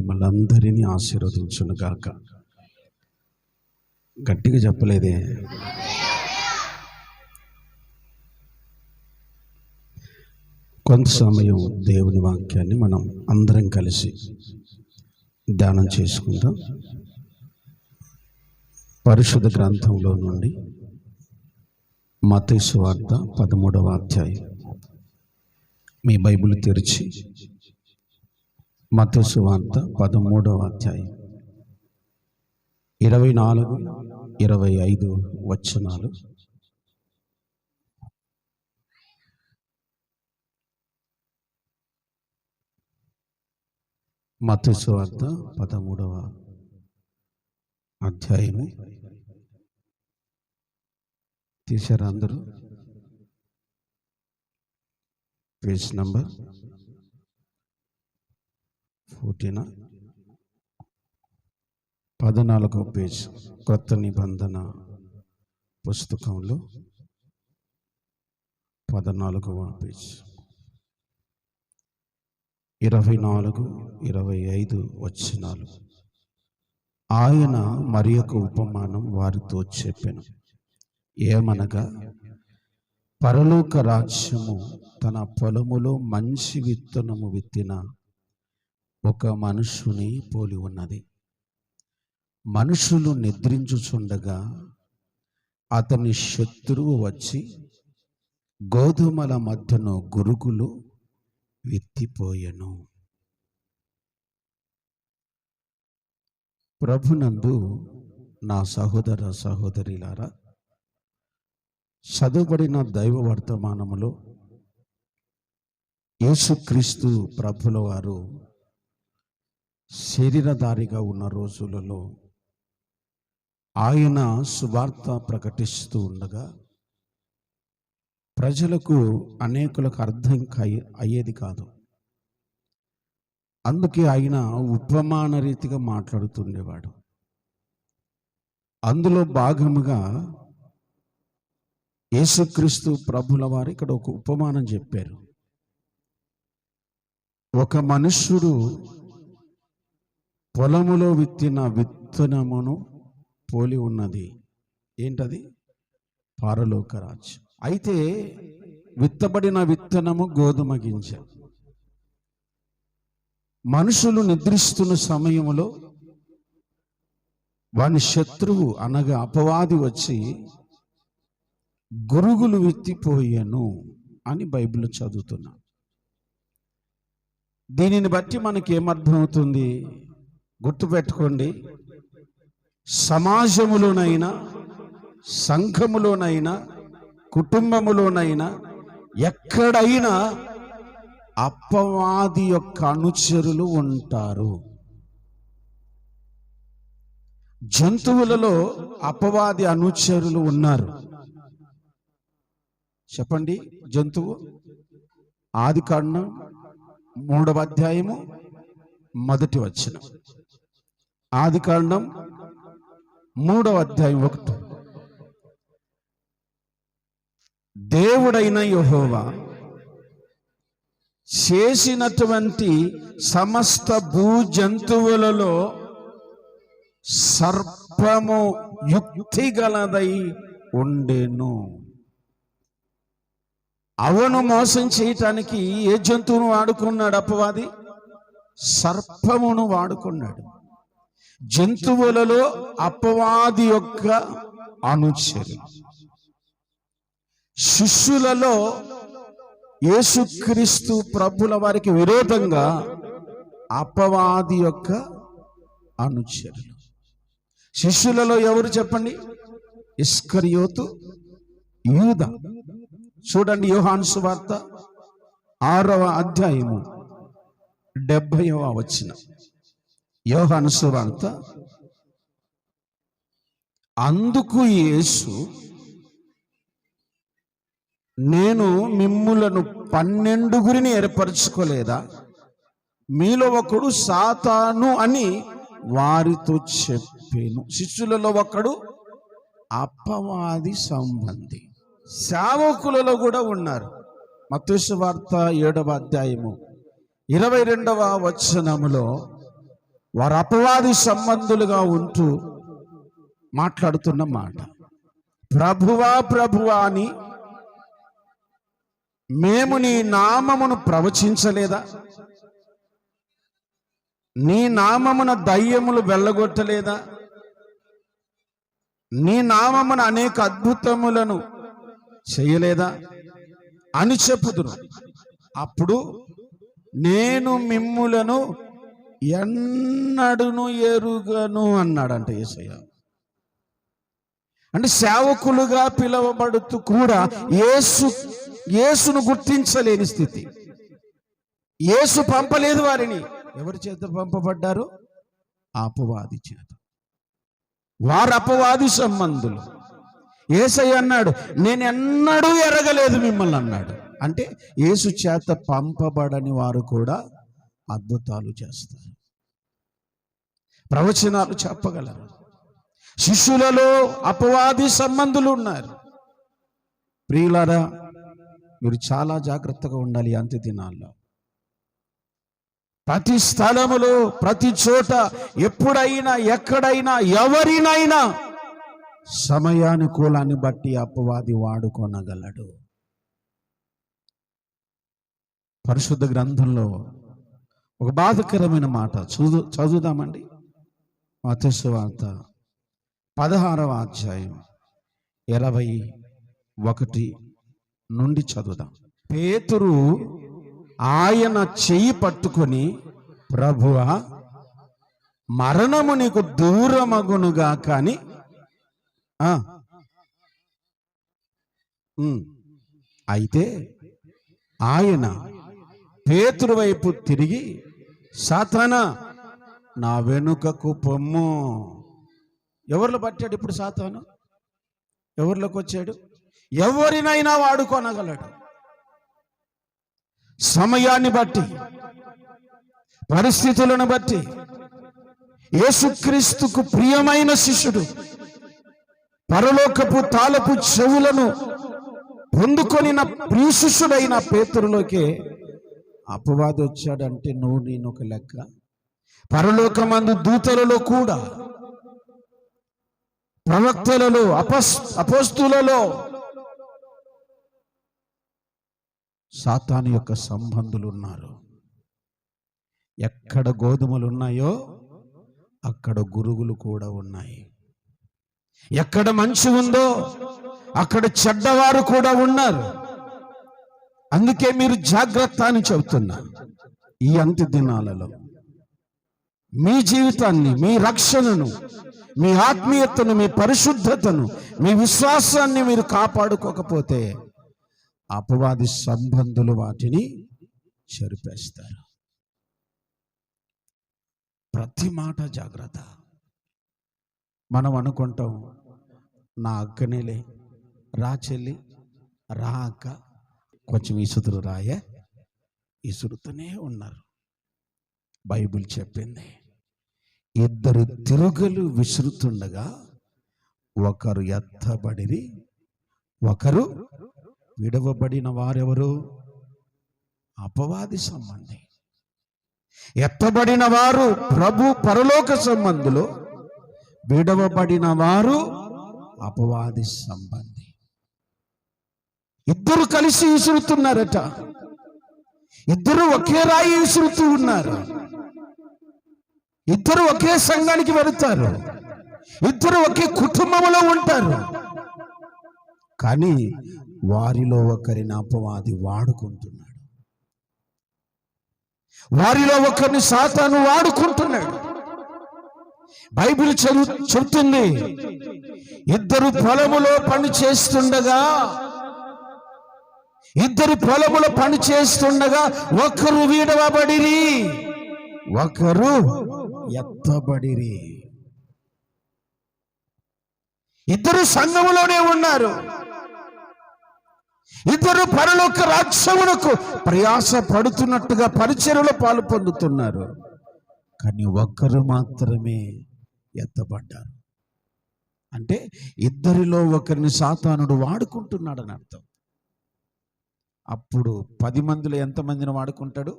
మిమ్మల్ని అందరినీ ఆశీర్వదించును గాక. గట్టిగా చెప్పలేదే. కొంత సమయం దేవుని వాక్యాన్ని మనం అందరం కలిసి ధ్యానం చేసుకుందాం. పరిశుద్ధ గ్రంథంలో నుండి మత్తయి సువార్త 13వ అధ్యాయం. మీ బైబిల్ తెరిచి మత్తయి సువార్త 13వ అధ్యాయం 24, 25 వచనాలు. మత్తయి సువార్త 13వ అధ్యాయము తీశారు అందరూ? పేజ్ నంబర్ 14వ పేజ్, కొత్త నిబంధన పుస్తకంలో 14వ పేజ్, 24, 25 వచనాలు. ఆయన మరి ఒక ఉపమానం వారితో చెప్పెను. ఏమనగా, పరలోక రాజ్యము తన పొలములో మంచి విత్తనము విత్తిన ఒక మనుషుని పోలి ఉన్నది. మనుషులు నిద్రించుచుండగా అతని శత్రువు వచ్చి గోధుమల మధ్యను గురుగులు విత్తిపోయెను. ప్రభునందు నా సహోదర సహోదరులారా, చదువుబడిన దైవ వర్తమానములో యేసుక్రీస్తు ప్రభుల వారు శరీరధారిగా ఉన్న రోజులలో ఆయన సువార్త ప్రకటిస్తూ ఉండగా ప్రజలకు అనేకులకు అర్థం అయ్యేది కాదు. అందుకే ఆయన ఉపమాన రీతిగా మాట్లాడుతుండేవాడు. అందులో భాగముగా యేసుక్రీస్తు ప్రభుల వారు ఇక్కడ ఒక ఉపమానం చెప్పారు. ఒక మనుష్యుడు పొలములో విత్తిన విత్తనమును పోలి ఉన్నది. ఏంటది? పరలోక రాజ్యం. అయితే విత్తబడిన విత్తనము గోధుమ గింజ. మనుషులు నిద్రిస్తున్న సమయంలో వాని శత్రువు అనగా అపవాది వచ్చి గురుగులు విత్తిపోయాను అని బైబిల్లో చదువుతున్నా. దీనిని బట్టి మనకి ఏమర్థమవుతుంది? గుర్తుపెట్టుకోండి, సమాజములోనైనా, సంఘములోనైనా, కుటుంబములోనైనా, ఎక్కడైనా అపవాది యొక్క అనుచరులు ఉంటారు. జంతువులలో అపవాది అనుచరులు ఉన్నారు. చెప్పండి, జంతువు. ఆదికాండం 3వ అధ్యాయము 1వ వచనం. ఆదికాండం 3వ అధ్యాయం 1. దేవుడైన యెహోవా చేసినటువంటి సమస్త భూజంతువులలో సర్పము యుక్తి గలదై ఉండెను. అవను మోసం చేయటానికి ఏ జంతువును వాడుకున్నాడు అపవాది? సర్పమును వాడుకున్నాడు. జంతువులలో అపవాది యొక్క అనుచరి. శిష్యులలో యేసుక్రీస్తు ప్రభుల వారికి విరోధంగా అపవాది యొక్క అనుచరులు. శిష్యులలో ఎవరు చెప్పండి? ఇస్కరియోతు, యూదా. చూడండి, యోహాను సువార్త 6వ అధ్యాయము 70వ వచనం. యోహాను సువార్త. అందుకు యేసు, నేను మిమ్ములను 12 ఏర్పరచుకోలేదా? మీలో ఒకడు సాతాను అని వారితో చెప్పాను. శిష్యులలో ఒకడు అపవాది సంబంధి. సేవకులలో కూడా ఉన్నారు. మత్తయి వార్త 7వ అధ్యాయము 22వ వచనములో వారు అపవాది సంబంధులుగా ఉంటూ మాట్లాడుతున్న మాట, ప్రభువా ప్రభువా అని మేము నీ నామమును ప్రవచించలేదా? నీ నామమున దయ్యములు వెళ్ళగొట్టలేదా? నీ నామమున అనేక అద్భుతములను చేయలేదా అని చెప్పుదురు. అప్పుడు నేను మిమ్ములను ఎన్నడును ఎరుగను అన్నాడంట యేసయ్య. అంటే సేవకులుగా పిలువబడుతూ కూడా యేసును గుర్తించలేని స్థితి. యేసు పంపలేదు వారిని. ఎవరి చేత పంపబడ్డారు? అపవాది చేత. వారు అపవాది సంబంధులు. యేసయ్య అన్నాడు, నేను ఎన్నడూ ఎరగలేదు మిమ్మల్ని అన్నాడు. అంటే యేసు చేత పంపబడని వారు కూడా అద్భుతాలు చేస్తారు, ప్రవచనాలు చెప్పగలరు. శిష్యులలో అపవాది సంబంధులు ఉన్నారు. ప్రియులారా, మీరు చాలా జాగ్రత్తగా ఉండాలి. అంత్య దినాల్లో ప్రతి స్థలములో, ప్రతి చోట, ఎప్పుడైనా, ఎక్కడైనా, ఎవరినైనా సమయానుకూలాన్ని బట్టి అపవాది వాడుకొనగలడు. పరిశుద్ధ గ్రంథంలో ఒక బాధకరమైన మాట చదువుదామండి. మత్తయి సువార్త 16వ అధ్యాయం 21 నుండి చదువుదాం. పేతురు ఆయన చెయ్యి పట్టుకొని, ప్రభువా, మరణము నీకు దూరమగునుగా కానీ అయితే ఆయన పేతురు వైపు తిరిగి, సాతానా, నా వెనుకకు పొమ్ము. ఎవరిలో పట్టాడు ఇప్పుడు సాతాను? ఎవరిలోకి వచ్చాడు? ఎవరినైనా వాడుకోనగలడు. సమయాన్ని బట్టి, పరిస్థితులను బట్టి. యేసుక్రీస్తుకు ప్రియమైన శిష్యుడు, పరలోకపు తాళపు చెవులను పొందుకొని నా ప్రియ శిష్యుడైన పేతురులోకే అపవాది వచ్చాడంటే నేను ఒక లెక్క. పరలోకమందు దూతలలో కూడా, ప్రవక్తలలో, అపోస్తులలో సాతాను యొక్క సంబంధులు ఉన్నారు. ఎక్కడ గోధుమలు ఉన్నాయో అక్కడ గురుగులు కూడా ఉన్నాయి. ఎక్కడ మంచి ఉందో అక్కడ చెడ్డవారు కూడా ఉన్నారు. అందుకే మీరు జాగ్రత్త అని చెబుతున్నా. ఈ అంత్య దినాలలో మీ జీవితాన్ని, మీ రక్షణను, మీ ఆత్మీయతను, మీ పరిశుద్ధతను, మీ విశ్వాసాన్ని మీరు కాపాడుకోకపోతే అపవాది సంబంధులు వాటిని చెరిపేస్తారు. ప్రతి మాట జాగ్రత్త. మనం అనుకుంటాం, నా అక్కనేలే, రా చెల్లి, రా అక్క, కొంచెం ఇసుదురు రాయే, ఇసురుతూనే ఉన్నారు. బైబిల్ చెప్పింది, ఇద్దరు తిరుగలు విసురుతుండగా ఒకరు ఎత్తబడిరి, ఒకరు విడవబడిన వారెవరు? అపవాది సంబంధి. ఎత్తబడిన వారు ప్రభు పరలోక సంబంధులు, విడవబడిన వారు అపవాది సంబంధి. ఇద్దరు కలిసి విసురుతున్నారట. ఇద్దరు ఒకే రాయి విసురుతూ ఉన్నారు. ఇద్దరు ఒకే సంఘానికి వెళుతారు. ఇద్దరు ఒకే కుటుంబంలో ఉంటారు. కానీ వారిలో ఒకరిని అపవాది వాడుకుంటున్నాడు. వారిలో ఒకరిని సాతాను వాడుకుంటున్నాడు. బైబిల్ చెబుతుంది, ఇద్దరు పొలములో పని చేస్తుండగా ఒకరు వీడవబడిరి, ఒకరు ఎత్తబడిరి. ఇద్దరు సంఘములోనే ఉన్నారు. ఇద్దరు పరలోక రాజ్యమునకు ప్రయాస పడుతున్నట్టుగా పరిచర్యలో పాలు పొందుతున్నారు. కానీ ఒక్కరు మాత్రమే ఎత్తబడ్డారు. అంటే ఇద్దరిలో ఒకరిని సాతానుడు వాడుకుంటున్నాడని అర్థం. అప్పుడు 10 మందిలో ఎంతమందిని వాడుకుంటాడు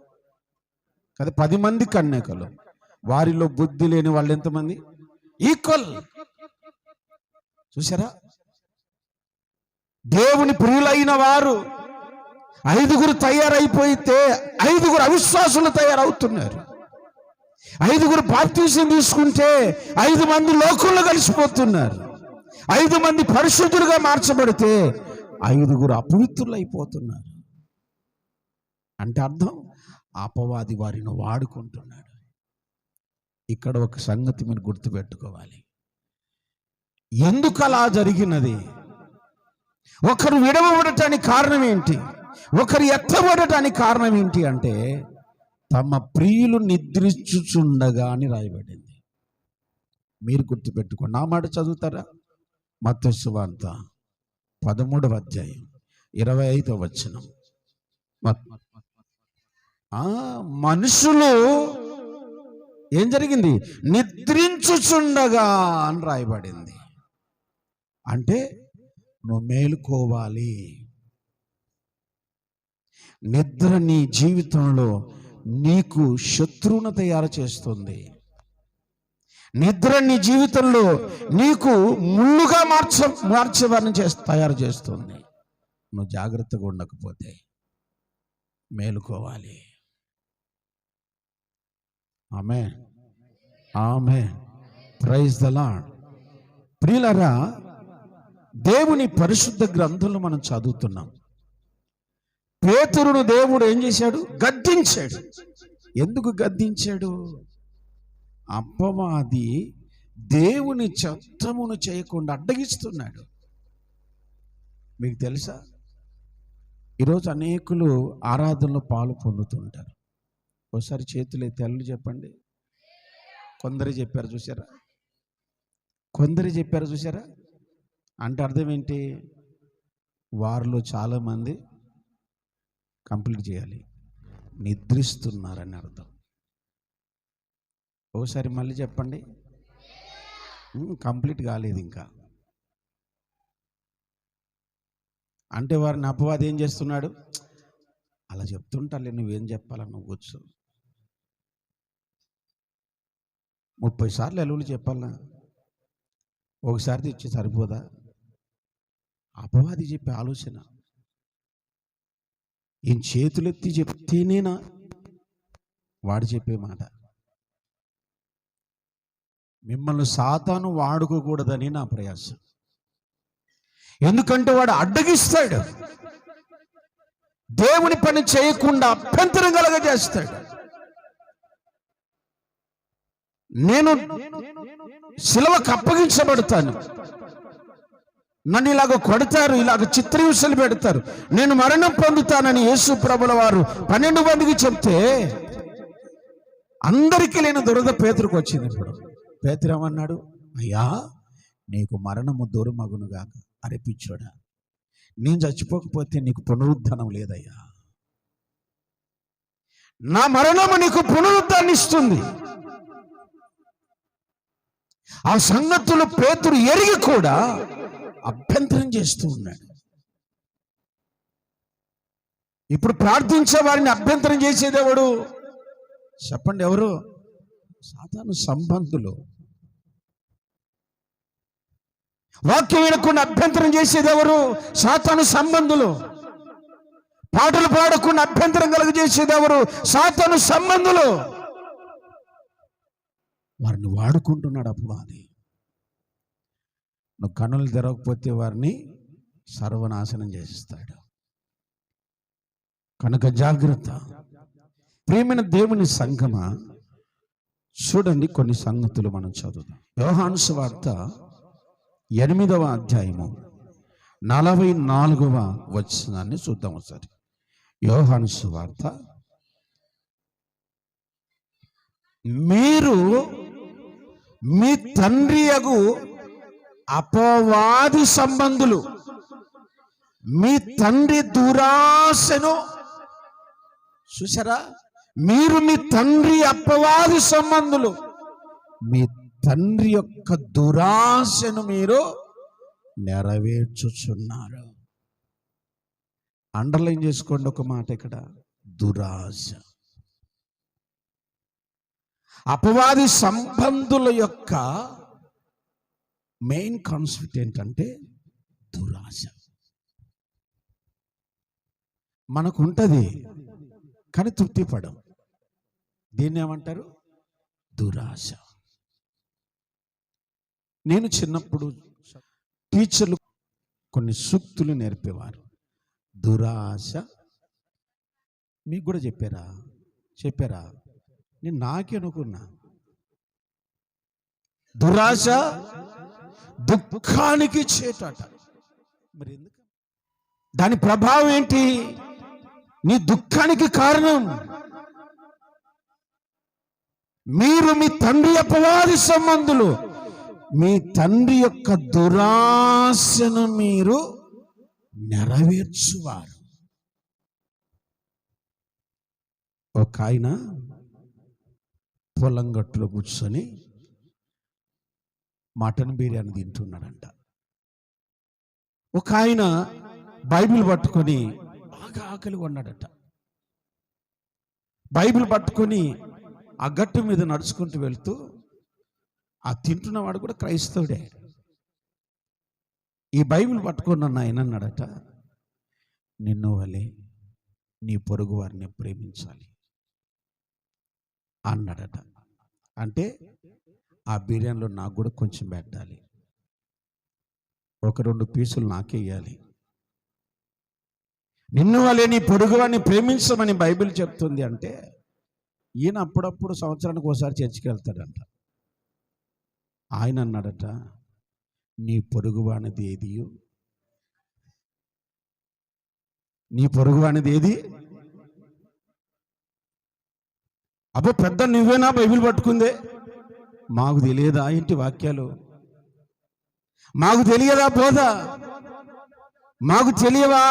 కదా? 10 మంది కన్యకలు, వారిలో బుద్ధి లేని వాళ్ళు ఎంతమంది? ఈక్వల్. చూసారా? దేవుని ప్రియులైన వారు 5 తయారైపోతే 5 అవిశ్వాసులు తయారవుతున్నారు. 5 బాప్తీసం తీసుకుంటే 5 మంది లోకంలో కలిసిపోతున్నారు. 5 మంది పరిశుద్ధులుగా మార్చబడితే 5 అపవిత్రులు అయిపోతున్నారు. అంటే అర్థం, అపవాది వారిని వాడుకుంటున్నాడు. ఇక్కడ ఒక సంగతి మీరు గుర్తుపెట్టుకోవాలి. ఎందుకు అలా జరిగినది? ఒకరు విడవబడటానికి కారణం ఏంటి? ఒకరు ఎత్తబడటానికి కారణం ఏంటి అంటే, తమ ప్రియులు నిద్రించుచుండగా అని రాయబడింది. మీరు గుర్తుపెట్టుకోండి. నా మాట చదువుతారా? మత్తయి సువార్త 13వ అధ్యాయం 25వ వచనం. మనుషులు ఏం జరిగింది? నిద్రించుచుండగా అని రాయబడింది. అంటే నువ్వు మేలుకోవాలి. నిద్ర నీ జీవితంలో నీకు శత్రువును తయారు చేస్తుంది. నిద్ర నీ జీవితంలో నీకు ముళ్ళుగా మార్చేవారిని తయారు చేస్తుంది. నువ్వు జాగ్రత్తగా ఉండకపోతే మేలుకోవాలి. ఆమేన్, ఆమేన్, ప్రైజ్ ద లార్డ్. ప్రియులారా, దేవుని పరిశుద్ధ గ్రంథంలో మనం చదువుతున్నాం. పేతురును దేవుడు ఏం చేశాడు? గద్దించాడు. ఎందుకు గద్దించాడు? అపవాది దేవుని చిత్తమును చేయకుండా అడ్డగిస్తున్నాడు. మీకు తెలుసా, ఈరోజు అనేకులు ఆరాధనలో పాలు పొందుతుంటారు. ఒకసారి చేతులు తెల్లు చెప్పండి. కొందరు చెప్పారు చూసారా? కొందరు చెప్పారు చూసారా? అంటే అర్థం ఏంటి? వారిలో చాలామంది కంప్లీట్ చేయాలి, నిద్రిస్తున్నారని అర్థం. ఒకసారి మళ్ళీ చెప్పండి. కంప్లీట్ కాలేదు ఇంకా. అంటే వారిని అపవాది ఏం చేస్తున్నాడు? అలా చెప్తుంటాలే, నువ్వేం చెప్పాలని నువ్వు కూర్చో. 30 సార్లు ఎలుగులు చెప్పాలనా? ఒకసారి తెచ్చి సరిపోదా? అపవాది చెప్పే ఆలోచన. ఈయన చేతులెత్తి చెప్తేనేనా వాడు చెప్పే మాట. మిమ్మల్ని సాతాను వాడుకోకూడదని నా ప్రయాసం. ఎందుకంటే వాడు అడ్డగిస్తాడు, దేవుని పని చేయకుండా అభ్యంతరం కలగజేస్తాడు. నేను శిలువకు అప్పగించబడతాను, నన్ను ఇలాగ కొడతారు, ఇలాగ చిత్రహింసలు పెడతారు, నేను మరణం పొందుతానని యేసు ప్రభుల వారు 12 మందికి చెప్తే అందరికీ లేని దురద పేతురుకు వచ్చింది. ఇప్పుడు పేతురు ఏమన్నాడు? అయ్యా, నీకు మరణము దూరమగునుగాక. అరే పిచ్చోడా, నేను చచ్చిపోకపోతే నీకు పునరుద్ధరణ లేదయ్యా. నా మరణము నీకు పునరుద్ధరణ ఇస్తుంది. ఆ సంగతులు పేతురు ఎరిగి కూడా అభ్యంతరం చేస్తూ ఉన్నాడు. ఇప్పుడు ప్రార్థించే వారిని అభ్యంతరం చేసేది ఎవడు? చెప్పండి, ఎవరు? సాతాను సంబంధులు. వాక్యం వినకుండా అభ్యంతరం చేసేది ఎవరు? సాతాను సంబంధులు. పాటలు పాడకుండా అభ్యంతరం కలుగజేసేది ఎవరు? సాతాను సంబంధులు. వారిని వాడుకుంటున్నాడు అపవాది. నువ్వు కన్నులు తెరవకపోతే వారిని సర్వనాశనం చేస్తాడు. కనుక జాగ్రత్త. ప్రియమైన దేవుని సంగమా, చూడండి కొన్ని సంగతులు మనం చదువుదాం. యోహాను సువార్త 8వ అధ్యాయము 44వ వచనాన్ని చూద్దాం ఒకసారి. యోహాను సువార్త, మీరు మీ తండ్రి యగు అపవాది సంబంధులు, మీ తండ్రి దురాశను చూసారా? మీరు మీ తండ్రి అపవాది సంబంధులు, మీ తండ్రి యొక్క దురాశను మీరు నెరవేర్చుచున్నారు. అండర్లైన్ చేసుకోండి ఒక మాట ఇక్కడ, దురాశ. అపవాది సంబంధుల యొక్క మెయిన్ కాన్సెప్ట్ ఏంటంటే దురాశ. మనకు ఉంటుంది కానీ తృప్తి పడం. దీన్ని ఏమంటారు? దురాశ. నేను చిన్నప్పుడు టీచర్లు కొన్ని సూక్తులు నేర్పేవారు. దురాశ మీకు కూడా చెప్పారా? నేను నాకే అనుకున్నా. దురాశ దుఃఖానికి చేటట. మరి ఎందుకు? దాని ప్రభావం ఏంటి? నీ దుఃఖానికి కారణం మీరు మీ తండ్రి అపవాది సంబంధులు. మీ తండ్రి యొక్క దురాశను మీరు నెరవేర్చువారు. ఒక ఆయన పొలం గట్టులో కూర్చొని మటన్ బిర్యానీ తింటున్నాడంట. ఒక ఆయన బైబిల్ పట్టుకొని బాగా ఆకలిగా ఉన్నాడట. బైబిల్ పట్టుకొని ఆ గట్టు మీద నడుచుకుంటూ వెళ్తూ, ఆ తింటున్నవాడు కూడా క్రైస్తవుడే. ఈ బైబిల్ పట్టుకున్న ఆయన అన్నాడట, నిన్ను వలె నీ పొరుగు వారిని ప్రేమించాలి అన్నాడట. అంటే ఆ బిర్యానీలో నాకు కూడా కొంచెం పెట్టాలి, ఒక 2 పీసులు నాకే ఇవ్వాలి. నిన్ను వలె నీ పొరుగు వారిని ప్రేమించమని బైబిల్ చెప్తుంది. అంటే ఈయన అప్పుడప్పుడు సంవత్సరానికి ఒకసారి చర్చికి వెళ్తాడంట. ఆయన అన్నాడట, నీ పొరుగువానిది ఏది? నీ పొరుగువానిది ఏది? అబ్బో పెద్ద నువ్వేనా బైబిల్ పట్టుకుందే? మాకు తెలియదా ఏంటి వాక్యాలు? మాకు తెలియదా బోధ? మాకు తెలియవా?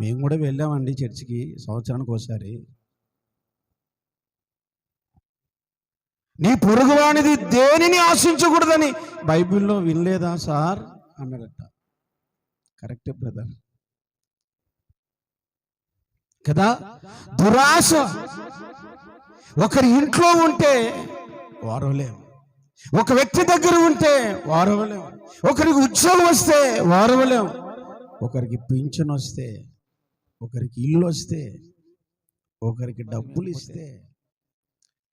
మేము కూడా వెళ్ళామండి చర్చికి సంవత్సరానికి ఒకసారి. నీ పొరుగువానిది దేనిని ఆశించకూడదని బైబిల్లో వినలేదా సార్ అన్నాడట. కరెక్టే బ్రదర్ కదా. దురాశ ఒకరి ఇంట్లో ఉంటే వారవలేం, ఒక వ్యక్తి దగ్గర ఉంటే వారవలేం, ఒకరికి ఉద్యోగం వస్తే వారవలేం, ఒకరికి పింఛన్ వస్తే, ఒకరికి ఇల్లు వస్తే, ఒకరికి డబ్బులు ఇస్తే.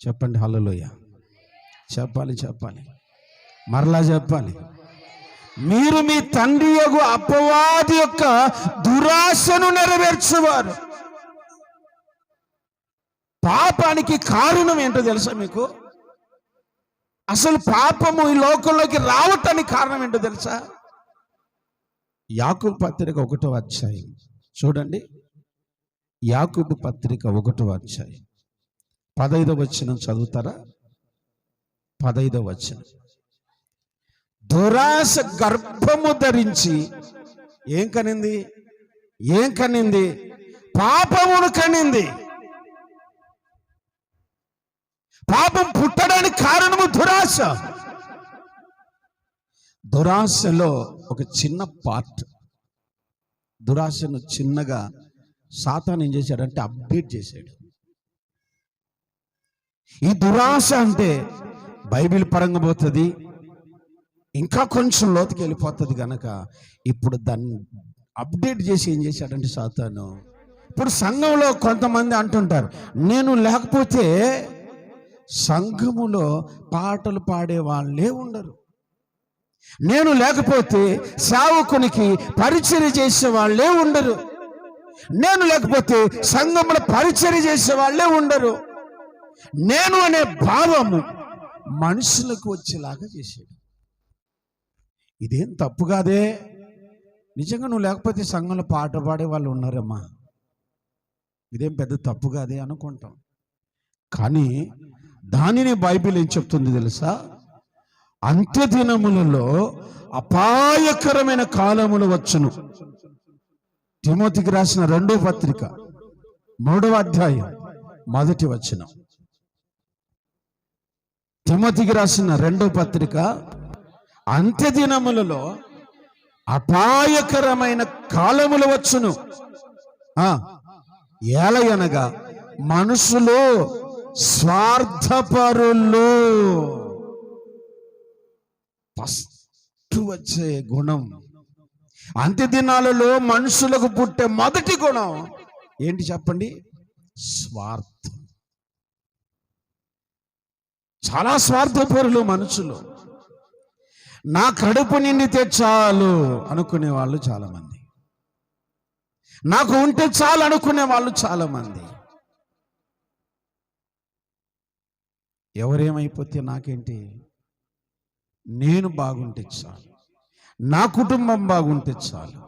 చెప్పండి హల్లెలూయా. చెప్పాలి, మరలా చెప్పాలి. మీరు మీ తండ్రి యొక్క అపవాది యొక్క దురాశను నెరవేర్చేవారు. పాపానికి కారణం ఏంటో తెలుసా మీకు? అసలు పాపము ఈ లోకంలోకి రావటానికి కారణం ఏంటో తెలుసా? యాకోబు పత్రిక 1వ అధ్యాయం చూడండి. యాకోబు పత్రిక 1వ అధ్యాయం 15వ వచనం చదువుతారా? 15వ వచనం. దురాశ గర్భము ధరించి ఏం కనింది? పాపమును కనింది. పాపం పుట్టడానికి కారణము దురాశ. దురాశలో ఒక చిన్న పార్ట్, దురాశను చిన్నగా సాతాను ఏం చేశాడంటే అప్డేట్ చేశాడు. ఈ దురాశ అంటే బైబిల్ పరంగా పోతుంది, ఇంకా కొంచెం లోతుకి వెళ్ళిపోతుంది కనుక ఇప్పుడు దాన్ని అప్డేట్ చేసి ఏం చేశాడంటే సాతాను, ఇప్పుడు సంఘంలో కొంతమంది అంటుంటారు, నేను లేకపోతే సంఘములో పాటలు పాడే వాళ్ళే ఉండరు, నేను లేకపోతే సేవకునికి పరిచర్య చేసే వాళ్ళే ఉండరు, నేను లేకపోతే సంఘంలో పరిచర్య చేసే వాళ్ళే ఉండరు. నేను అనే భావము మనుషులకు వచ్చేలాగా చేశాడు. ఇదేం తప్పు కాదే, నిజంగా నువ్వు లేకపోతే సంఘంలో పాట పాడే వాళ్ళు ఉన్నారమ్మా, ఇదేం పెద్ద తప్పు కాదే అనుకుంటాం. కానీ దానిని బైబిల్ ఏం చెప్తుంది తెలుసా? అంత్యదినములలో అపాయకరమైన కాలములు వచ్చును. తిమోతికి రాసిన 2వ పత్రిక 3వ అధ్యాయం 1వ వచనం. తిమోతికి రాసిన 2వ పత్రిక, అంత్యదినములలో అపాయకరమైన కాలములు వచ్చును. ఏలయనగా మనుషులు స్వార్థపరులు. ఫస్ట్ వచ్చే గుణం, అంత్య దినాలలో మనుషులకు పుట్టే మొదటి గుణం ఏంటి చెప్పండి? స్వార్థం. చాలా స్వార్థపరులు మనుషులు. నా కడుపు నిండితే చాలు అనుకునే వాళ్ళు చాలా మంది, నాకు ఉంటే చాలు అనుకునే వాళ్ళు చాలా మంది. ఎవరేమైపోతే నాకేంటి, నేను బాగుంటే చాలు, నా కుటుంబం బాగుంటే చాలు.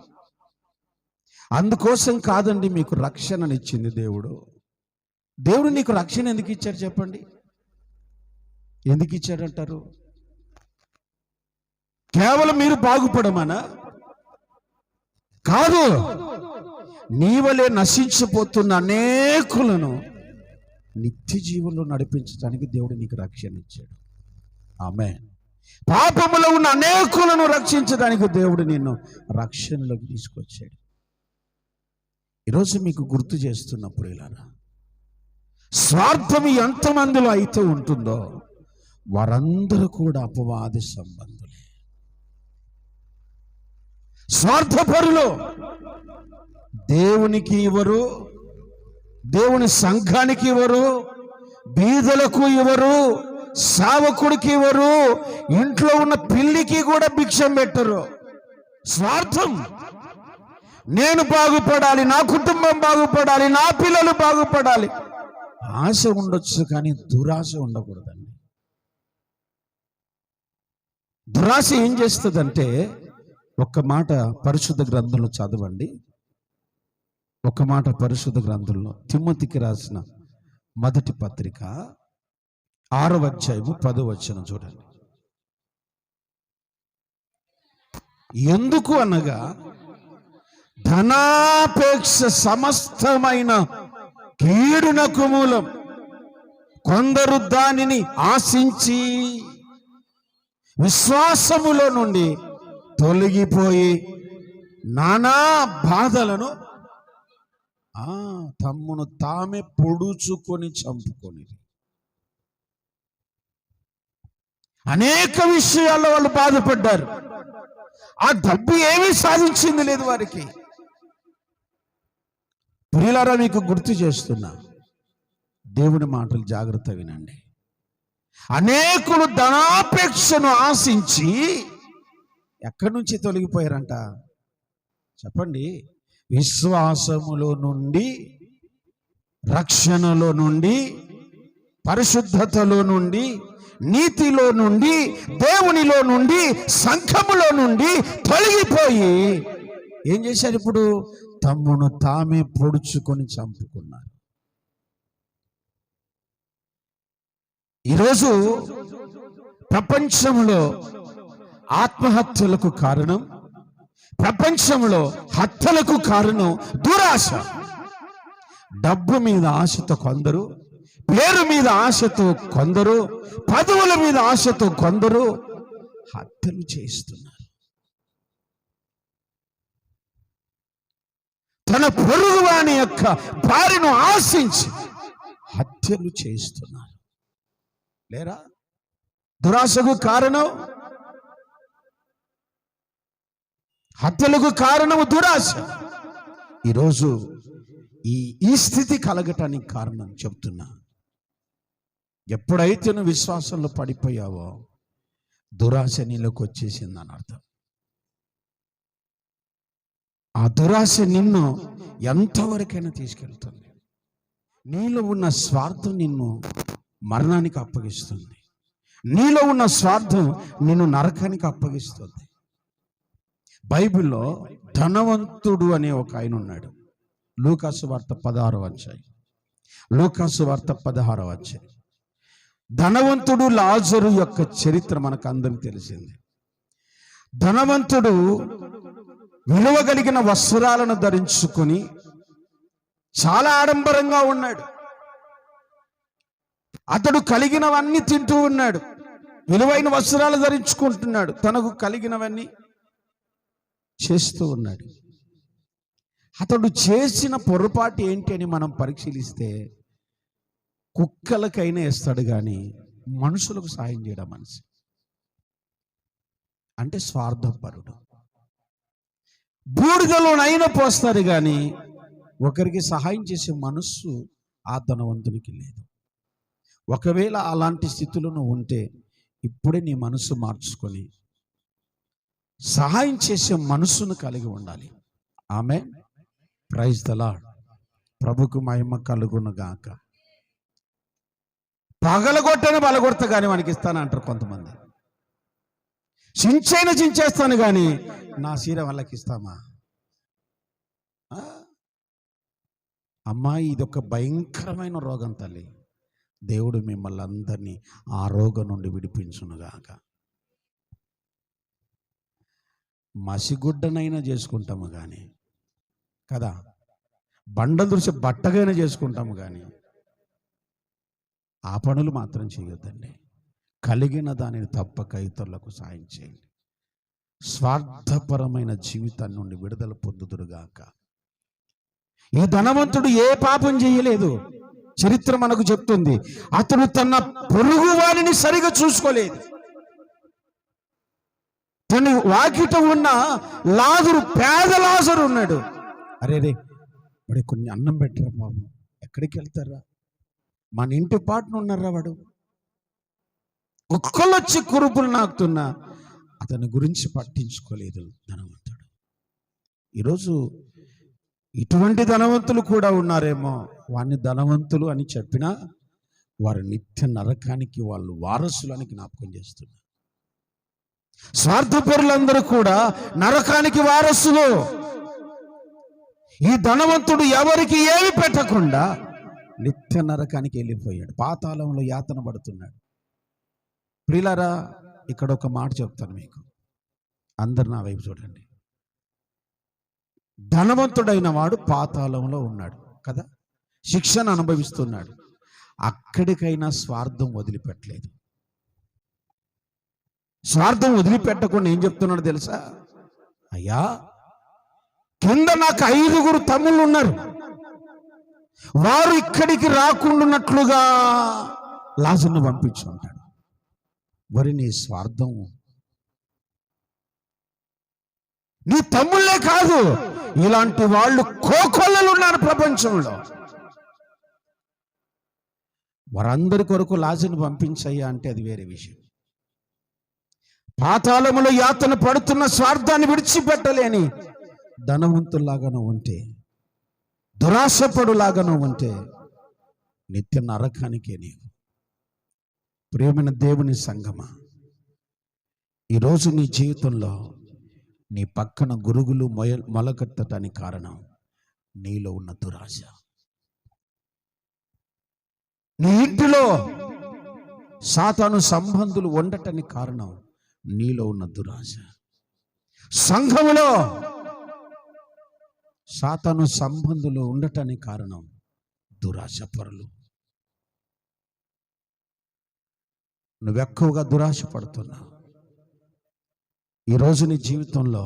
అందుకోసం కాదండి మీకు రక్షణనిచ్చింది దేవుడు. దేవుడు నీకు రక్షణ ఎందుకు ఇచ్చాడు చెప్పండి? ఎందుకు ఇచ్చాడంటారు? కేవలం మీరు బాగుపడమనా? కాదు, నీ వలె నశించిపోతున్న అనేకులను నిత్య జీవంలో నడిపించడానికి దేవుడు నీకు రక్షణ ఇచ్చాడు. ఆమేన్. పాపములో ఉన్న అనేకులను రక్షించడానికి దేవుడు నిన్ను రక్షణలోకి తీసుకొచ్చాడు. ఈరోజు మీకు గుర్తు చేస్తున్నప్పుడు ఇలానా, స్వార్థం ఎంతమందిలో అయితే ఉంటుందో వారందరూ కూడా అపవాది సంబంధులే, స్వార్థపరులు. దేవునికి ఇవ్వరు, దేవుని సంఘానికి ఇవ్వరు, బీదలకు ఇవ్వరు, సేవకుడికి ఇవ్వరు, ఇంట్లో ఉన్న పిల్లికి కూడా భిక్షం పెట్టరు. స్వార్థం. నేను బాగుపడాలి, నా కుటుంబం బాగుపడాలి, నా పిల్లలు బాగుపడాలి. ఆశ ఉండొచ్చు కానీ దురాశ ఉండకూడదండి. దురాశ ఏం చేస్తుందంటే, ఒక్క మాట పరిశుద్ధ గ్రంథంలో చదవండి. ఒక మాట పరిశుద్ధ గ్రంథంలో తిమోతికి రాసిన మొదటి పత్రిక 6వ అధ్యాయము 10వ వచనం చూడండి. ఎందుకు అనగా ధనాపేక్ష సమస్తమైన కీడునకు మూలం. కొందరు దానిని ఆశించి విశ్వాసములో నుండి తొలగిపోయి నానా బాధలను తమ్మును తామే పొడుచుకొని చంపుకొని, అనేక విషయాల్లో వాళ్ళు బాధపడ్డారు. ఆ డబ్బు ఏమీ సాధించింది లేదు వారికి. ప్రియులారా, మీకు గుర్తు చేస్తున్నా, దేవుని మాటలు జాగ్రత్త వినండి. అనేకులు ధనాపేక్షను ఆశించి ఎక్కడి నుంచి తొలగిపోయారంట చెప్పండి? విశ్వాసములో నుండి, రక్షణలో నుండి, పరిశుద్ధతలో నుండి, నీతిలో నుండి, దేవునిలో నుండి, సంఘములో నుండి తొలగిపోయి ఏం చేశారు? ఇప్పుడు తమ్మును తామే పొడుచుకొని చంపుకున్నారు. ఈరోజు ప్రపంచంలో ఆత్మహత్యలకు కారణం, ప్రపంచంలో హత్యలకు కారణం దురాశ. డబ్బు మీద ఆశతో కొందరు, పేరు మీద ఆశతో కొందరు, పదవుల మీద ఆశతో కొందరు హత్యలు చేస్తున్నారు. తన పొరుగువాని యొక్క భార్యను ఆశించి హత్యలు చేస్తున్నారు. లేరా? దురాశకు కారణం, హత్యలకు కారణము దురాశ. ఈరోజు ఈ స్థితి కలగటానికి కారణం చెప్తున్నా. ఎప్పుడైతే నువ్వు విశ్వాసంలో పడిపోయావో దురాశ నీలోకి వచ్చేసిందని అర్థం. ఆ దురాశ నిన్ను ఎంతవరకైనా తీసుకెళ్తుంది. నీలో ఉన్న స్వార్థం నిన్ను మరణానికి అప్పగిస్తుంది. నీలో ఉన్న స్వార్థం నిన్ను నరకానికి అప్పగిస్తుంది. బైబిల్లో ధనవంతుడు అనే ఒక ఆయన ఉన్నాడు. లూకాసు వార్త 16వ అధ్యాయం. లూకాసు వార్త 16వ అధ్యాయం. ధనవంతుడు లాజరు యొక్క చరిత్ర మనకు అందరికీ తెలిసింది. ధనవంతుడు విలువ కలిగిన వస్త్రాలను ధరించుకొని చాలా ఆడంబరంగా ఉన్నాడు. అతడు కలిగినవన్నీ తింటూ ఉన్నాడు, విలువైన వస్త్రాలు ధరించుకుంటున్నాడు, తనకు కలిగినవన్నీ చేస్తూ ఉన్నాడు. అతడు చేసిన పొరపాటు ఏంటి అని మనం పరిశీలిస్తే, కుక్కలకైనా వేస్తాడు కానీ మనుషులకు సాయం చేయడం మనిషి అంటే స్వార్థపరుడు. బూడిదలోనైనా పోస్తారు కానీ ఒకరికి సహాయం చేసే మనస్సు ఆ ధనవంతునికి లేదు. ఒకవేళ అలాంటి స్థితిలో నువ్వు ఉంటే ఇప్పుడే నీ మనసు మార్చుకొని సహాయం చేసే మనసును కలిగి ఉండాలి. ఆమేన్. Praise the Lord. ప్రభుకు మహిమ కలుగును గాక. పగలగొట్టని బలగొడతా కానీ మనకి ఇస్తాను అంటారు కొంతమంది. చించైనా చించేస్తాను కానీ నా సీర వాళ్ళకి ఇస్తామా? అమ్మాయి ఇదొక భయంకరమైన రోగం తల్లి. దేవుడు మిమ్మల్ని అందరినీ ఆ రోగం నుండి విడిపించునుగాక. మసిగుడ్డనైనా చేసుకుంటాము కానీ కదా, బండ దృశ్య బట్టగైనా చేసుకుంటాము కానీ ఆ పనులు మాత్రం చేయొద్దండి. కలిగిన దానిని తప్పక ఇతరులకు సాయం చేయండి. స్వార్థపరమైన జీవితాన్ని నుండి విడుదల పొందుదురుగాక. ఈ ధనవంతుడు ఏ పాపం చేయలేదు. చరిత్ర మనకు చెప్తుంది, అతడు తన పొరుగు వారిని సరిగా చూసుకోలేదు. తన వాకిట ఉన్న లాజరు, పేద లాజరు ఉన్నాడు. అరే వాడు కొన్ని అన్నం పెట్టరా బాబు, ఎక్కడికి వెళ్తారా, మన ఇంటి పాటున ఉన్నారా వాడు. ఒక్కళ్ళొచ్చి కురుపులు నాకుతున్నా అతని గురించి పట్టించుకోలేదు ధనవంతుడు. ఈరోజు ఇటువంటి ధనవంతులు కూడా ఉన్నారేమో. వారిని ధనవంతులు అని చెప్పినా వారి నిత్య నరకానికి వాళ్ళు వారసులని జ్ఞాపకం చేస్తున్నారు. స్వార్థపరులందరూ కూడా నరకానికి వారసులు. ఈ ధనవంతుడు ఎవరికి ఏమి పెట్టకుండా నిత్య నరకానికి వెళ్ళిపోయాడు, పాతాళంలో యాతన పడుతున్నాడు. ప్రియులారా, ఇక్కడ ఒక మాట చెప్తాను మీకు, అందరు నా వైపు చూడండి. ధనవంతుడైన వాడు పాతాళంలో ఉన్నాడు కదా, శిక్షను అనుభవిస్తున్నాడు. అక్కడికైనా స్వార్థం వదిలిపెట్టలేదు. స్వార్థం వదిలిపెట్టకుండా ఏం చెప్తున్నాడు తెలుసా? అయ్యా, కింద నాకు 5 తమ్ముళ్ళు ఉన్నారు, వారు ఇక్కడికి రాకుండాన్నట్లుగా లాజరును పంపించు అంటాడు. మరి నీ స్వార్థం, నీ తమ్ముళ్ళే కాదు, ఇలాంటి వాళ్ళు కోకొల్లలు ఉన్నారు ప్రపంచంలో. వారందరి కొరకు లాజరును పంపించయ్యా అంటే అది వేరే విషయం. పాతాళములో యాతన పడుతున్న స్వార్థాన్ని విడిచిపెట్టలేని ధనవంతులాగాను ఉంటే, దురాశపడులాగాను ఉంటే నిత్య నరకానికే నీవు. ప్రియమైన దేవుని సంగమా, ఈరోజు నీ జీవితంలో నీ పక్కన గురుగులు మొలకెత్తటానికి కారణం నీలో ఉన్న దురాశ. నీ ఇంటిలో సాతాను సంబంధులు ఉండటానికి కారణం నీలో ఉన్న దురాశ. సంఘములో సాతాను సంబంధులు ఉండటానికి కారణం దురాశ పరులు. నువ్వెక్కువగా దురాశ పడుతున్నావు. ఈరోజు నీ జీవితంలో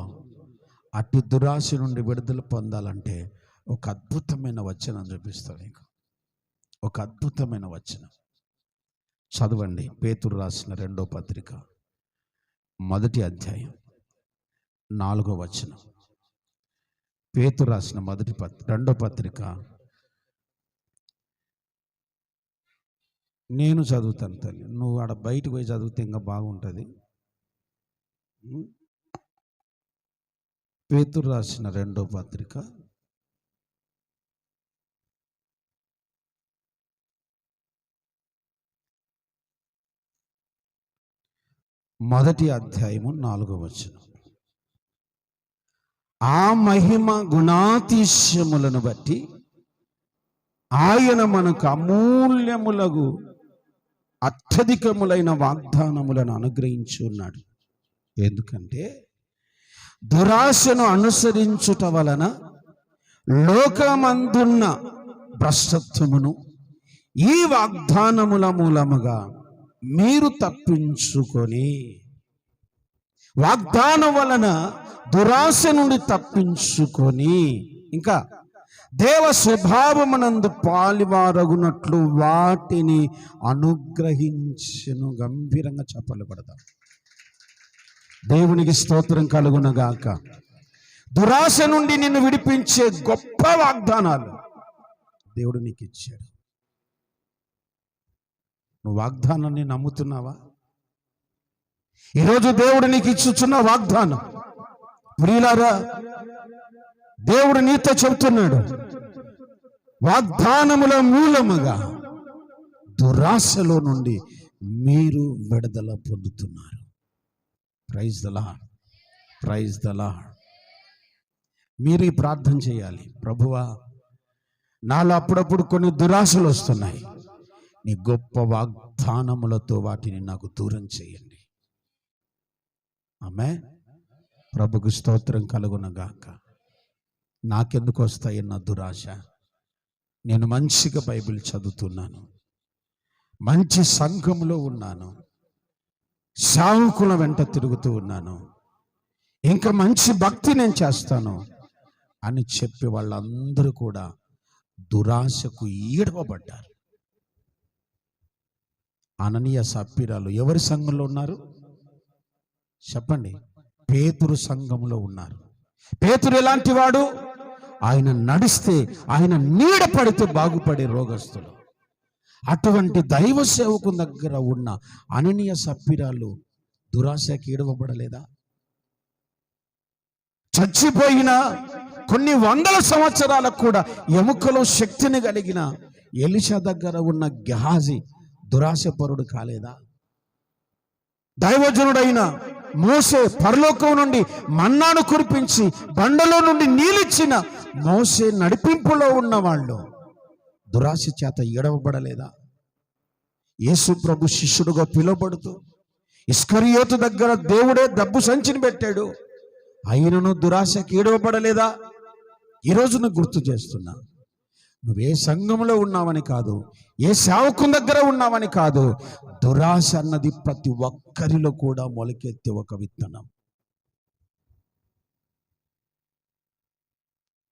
అట్టి దురాశ నుండి విడుదల పొందాలంటే ఒక అద్భుతమైన వచనం చూపిస్తాను నీకు. ఒక అద్భుతమైన వచనం చదవండి. పేతురు రాసిన 2వ పత్రిక 1వ అధ్యాయం 4వ వచనం. పేతురు రాసిన 2వ పత్రిక, నేను చదువుతాను తల్లి, నువ్వు ఆడ బయటకు పోయి చదివితే ఇంకా బాగుంటుంది. పేతురు రాసిన 2వ పత్రిక 1వ అధ్యాయము 4వ వచనం. ఆ మహిమ గుణాతిశయములను బట్టి ఆయన మనకు అమూల్యములకు అత్యధికములైన వాగ్దానములను అనుగ్రహించి ఉన్నాడు. ఎందుకంటే దురాశను అనుసరించుట వలన లోకమందున్న భ్రష్టత్వమును ఈ వాగ్దానముల మూలముగా మీరు తప్పించుకొని, వాగ్దానం వలన దురాశ నుండి తప్పించుకొని, ఇంకా దేవ స్వభావమునందు పాలివారగునట్లు వాటిని అనుగ్రహించును. గంభీరంగా చప్పట్లు కొడదాం. దేవునికి స్తోత్రం కలుగునగాక. దురాశ నుండి నిన్ను విడిపించే గొప్ప వాగ్దానాలు దేవుడు నీకు ఇచ్చాడు. నువ్వు వాగ్దానాన్ని నమ్ముతున్నావా? ఈరోజు దేవుడు నీకు ఇచ్చుచున్న వాగ్దానం, ప్రియులారా, దేవుడు నీతో చెబుతున్నాడు, వాగ్దానముల మూలముగా దురాశలో నుండి మీరు విడుదల పొందుతున్నారు. Praise the Lord, praise the Lord. మీరు ఈ ప్రార్థన చేయాలి. ప్రభువా, నాలో అప్పుడప్పుడు కొన్ని దురాశలు వస్తున్నాయి, నీ గొప్ప వాగ్దానములతో వాటిని నాకు దూరం చేయండి. ఆమేన్. ప్రభుకు స్తోత్రం కలుగునగాక. నాకెందుకు వస్తాయి నా దురాశ? నేను మంచిగా బైబిల్ చదువుతున్నాను, మంచి సంఘంలో ఉన్నాను, సేవకుల వెంట తిరుగుతూ ఉన్నాను, ఇంకా మంచి భక్తి నేను చేస్తాను అని చెప్పి వాళ్ళందరూ కూడా దురాశకు ఈడవబడ్డారు. అననీయ సప్పీరాలు ఎవరి సంఘంలో ఉన్నారు చెప్పండి? పేతురు సంఘంలో ఉన్నారు. పేతురు ఎలాంటి వాడు? ఆయన నడిస్తే, ఆయన నీడ పడితే బాగుపడే రోగస్తులు. అటువంటి దైవ సేవకు దగ్గర ఉన్న అననీయ సప్పీరాలు దురాశకి ఈడవబడలేదా? చచ్చిపోయిన కొన్ని వందల సంవత్సరాలకు కూడా ఎముకలో శక్తిని కలిగిన ఎలీషా దగ్గర ఉన్న గెహాజీ దురాశపరుడు కాలేదా? దైవజనుడైన మోసే పరలోకం నుండి మన్నాను కురిపించి బండలో నుండి నీళ్ళిచ్చిన మోసే నడిపింపులో ఉన్న వాళ్ళు దురాశ చేత ఈడవబడలేదా? యేసు ప్రభు శిష్యుడుగా పిలువబడుతూ ఇస్కరియోతు దగ్గర దేవుడే డబ్బు సంచిని పెట్టాడు, అయినను దురాశకి ఈడవబడలేదా? ఈరోజు నువ్వు గుర్తు చేస్తున్నా, నువ్వే సంఘంలో ఉన్నావని కాదు, ఏ సేవకుని దగ్గర ఉన్నావని కాదు, దురాశ అన్నది ప్రతి ఒక్కరిలో కూడా మొలకెత్తే ఒక విత్తనం.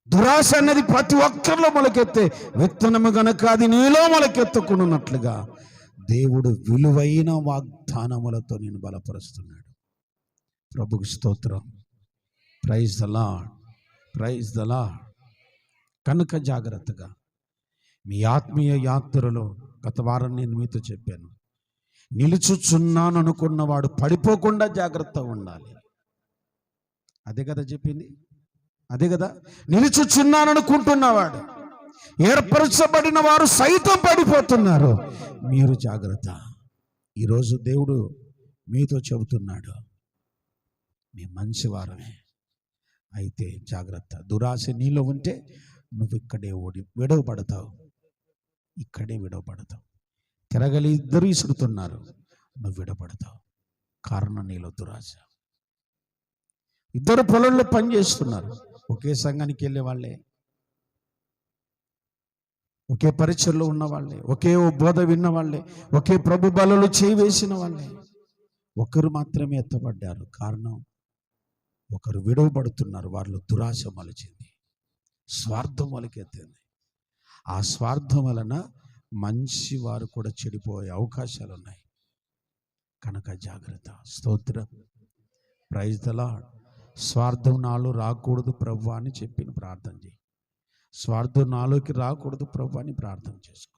దురాశ అన్నది ప్రతి ఒక్కరిలో మొలకెత్తే విత్తనము గనక అది నీలో మొలకెత్తుకున్నట్లుగా దేవుడు విలువైన వాగ్దానములతో నేను బలపరుస్తున్నాడు. ప్రభుకు స్తోత్రం. Praise the Lord, praise the Lord. కనుక జాగ్రత్తగా మీ ఆత్మీయ యాత్రలో గత వారం నేను మీతో చెప్పాను, నిలుచుచున్నాను అనుకున్నవాడు పడిపోకుండా జాగ్రత్తగా ఉండాలి. అదే కదా చెప్పింది, అదే కదా. నిలుచుచున్నాను అనుకుంటున్నవాడు, ఏర్పరచబడిన వారు సైతం పడిపోతున్నారు. మీరు జాగ్రత్త. ఈరోజు దేవుడు మీతో చెబుతున్నాడు, మీ మంచివారమే అయితే జాగ్రత్త. దురాశ నీలో ఉంటే నువ్వు ఇక్కడే విడవబడతావు, ఇక్కడే విడవబడతావు. తిరగలి ఇద్దరు ఇసురుతున్నారు, నువ్వు విడవబడతావు. కారణం నీలో దురాశ. ఇద్దరు పొలంలో పనిచేస్తున్నారు, ఒకే సంఘానికి వెళ్ళే వాళ్ళే, ఒకే పరిచయలో ఉన్న వాళ్ళే, ఒకే బోధ విన్న వాళ్ళే, ఒకే ప్రభు బలలో చేయి వేసిన వాళ్ళే. ఒకరు మాత్రమే ఎత్తబడ్డారు. కారణం, ఒకరు విడవబడుతున్నారు. వాళ్ళు దురాశ మొలిచింది, స్వార్థం మొలకెత్తింది. ఆ స్వార్థం వలన మంచి వారు కూడా చెడిపోయే అవకాశాలు ఉన్నాయి. కనుక జాగ్రత్త. స్తోత్రం. Praise the Lord. స్వార్థం నాలో రాకూడదు ప్రభువా అని చెప్పిన ప్రార్థన చేయి. స్వార్థం నాలోకి రాకూడదు ప్రభువా అని ప్రార్థన చేసుకో.